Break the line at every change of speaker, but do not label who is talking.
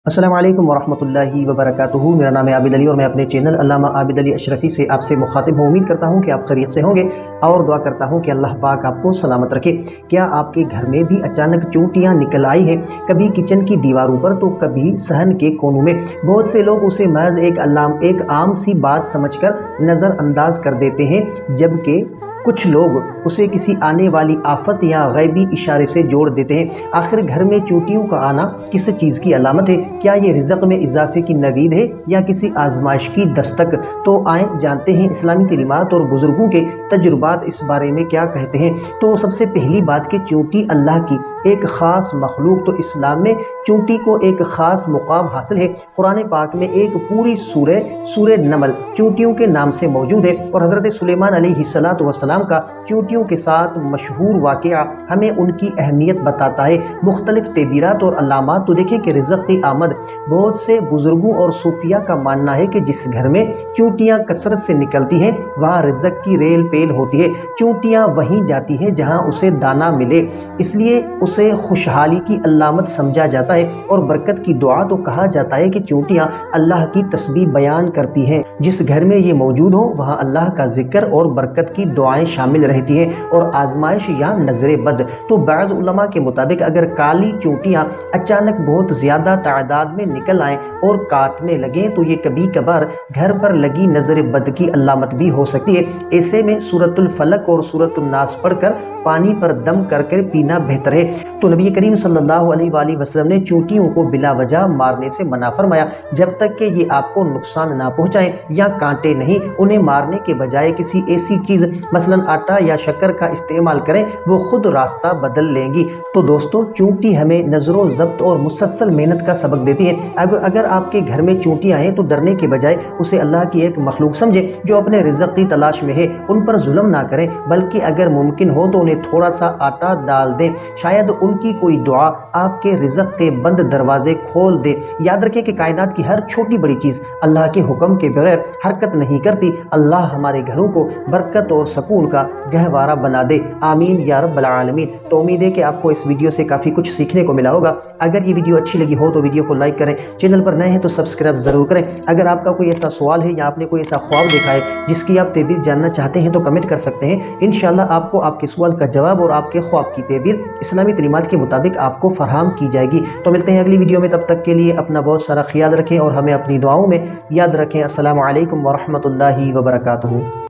السلام علیکم ورحمۃ اللہ وبرکاتہ۔ میرا نام ہے عابد علی اور میں اپنے چینل علامہ عابد علی اشرفی سے آپ سے مخاطب ہوں۔ امید کرتا ہوں کہ آپ خیریت سے ہوں گے اور دعا کرتا ہوں کہ اللہ پاک آپ کو سلامت رکھے۔ کیا آپ کے گھر میں بھی اچانک چونٹیاں نکل آئی ہیں؟ کبھی کچن کی دیواروں پر تو کبھی صحن کے کونوں میں۔ بہت سے لوگ اسے محض ایک عام سی بات سمجھ کر نظر انداز کر دیتے ہیں، جبکہ کچھ لوگ اسے کسی آنے والی آفت یا غیبی اشارے سے جوڑ دیتے ہیں۔ آخر گھر میں چونٹیوں کا آنا کس چیز کی علامت ہے؟ کیا یہ رزق میں اضافے کی نوید ہے یا کسی آزمائش کی دستک؟ تو آئیں جانتے ہیں اسلامی تعلیمات اور بزرگوں کے تجربات اس بارے میں کیا کہتے ہیں۔ تو سب سے پہلی بات کہ چونٹی اللہ کی ایک خاص مخلوق، تو اسلام میں چونٹی کو ایک خاص مقام حاصل ہے۔ قرآن پاک میں ایک پوری سورہ نمل چونٹیوں کے نام سے موجود ہے، اور حضرت سلیمان علیہ السلام کا چونٹیوں کے ساتھ مشہور واقعہ ہمیں ان کی اہمیت بتاتا ہے۔ مختلف تعبیرات اور علامات تو دیکھیں کہ رزق کی آمد، بہت سے بزرگوں اور صوفیاء کا ماننا ہے کہ جس گھر میں چونٹیاں کثرت سے نکلتی ہیں وہاں رزق کی ریل پیل ہوتی ہے۔ چونٹیاں وہیں جاتی ہیں جہاں اسے دانا ملے، اس لیے اسے خوشحالی کی علامت سمجھا جاتا ہے، اور برکت کی دعا تو کہا جاتا ہے کہ چونٹیاں اللہ کی تسبیح بیان کرتی ہیں۔ جس گھر میں یہ موجود ہو وہاں اللہ کا ذکر اور برکت کی دعائیں شامل رہتی ہیں، اور آزمائش یا نظر بد۔ تو بعض علماء کے مطابق اگر کالی چونٹیاں اچانک بہت زیادہ تعداد میں نکل آئیں اور کاٹنے لگیں تو یہ کبھی کبھار گھر پر لگی نظر بد کی علامت بھی ہو سکتی ہے۔ ایسے میں سورۃ الفلق اور سورۃ الناس پڑھ کر پانی پر دم کر پینا بہتر ہے۔ تو نبی کریم صلی اللہ علیہ وآلہ وسلم نے چونٹیوں کو بلا وجہ مارنے سے منع فرمایا، جب تک کہ یہ آپ کو نقصان نہ پہنچائیں یا کانٹے نہیں۔ انہیں مارنے کے بجائے کسی ایسی چیز مثلا آٹا یا شکر کا استعمال کریں، وہ خود راستہ بدل لیں گی۔ تو دوستو، چونٹی ہمیں نظر و ضبط اور مسلسل محنت کا سبق دیتی ہے۔ اگر آپ کے گھر میں چونٹیاں ہیں تو ڈرنے کے بجائے اسے اللہ کی ایک مخلوق سمجھیں جو اپنے رزق کی تلاش میں ہے۔ ان پر ظلم نہ کریں، بلکہ اگر ممکن ہو تو انہیں تھوڑا سا آٹا ڈال دیں، شاید ان کی کوئی دعا آپ کے رزق کے بند دروازے کھول دے۔ یاد رکھیں کہ کائنات کی ہر چھوٹی بڑی چیز اللہ کے حکم کے بغیر حرکت نہیں کرتی۔ اللہ ہمارے گھروں کو برکت اور سکون کا گہوارہ بنا دے، آمین یا رب العالمین۔ تو امید ہے کہ آپ کو اس ویڈیو سے کافی کچھ سیکھنے کو ملا ہوگا۔ اگر یہ ویڈیو اچھی لگی ہو تو ویڈیو کو لائک کریں، چینل پر نئے ہیں تو سبسکرائب ضرور کریں۔ اگر آپ کا کوئی ایسا سوال ہے یا آپ نے کوئی ایسا خواب دیکھا ہے جس کی آپ تعبیر جاننا چاہتے ہیں تو کمنٹ کر سکتے ہیں۔ انشاءاللہ آپ کو آپ کے سوال کا جواب اور آپ کے خواب کی تعبیر اسلامی تعلیمات کے مطابق آپ کو فراہم کی جائے گی۔ تو ملتے ہیں اگلی ویڈیو میں، تب تک کے لیے اپنا بہت سارا خیال رکھیں اور ہمیں اپنی دعاؤں میں یاد رکھیں۔ السلام علیکم ورحمۃ اللہ وبرکاتہ۔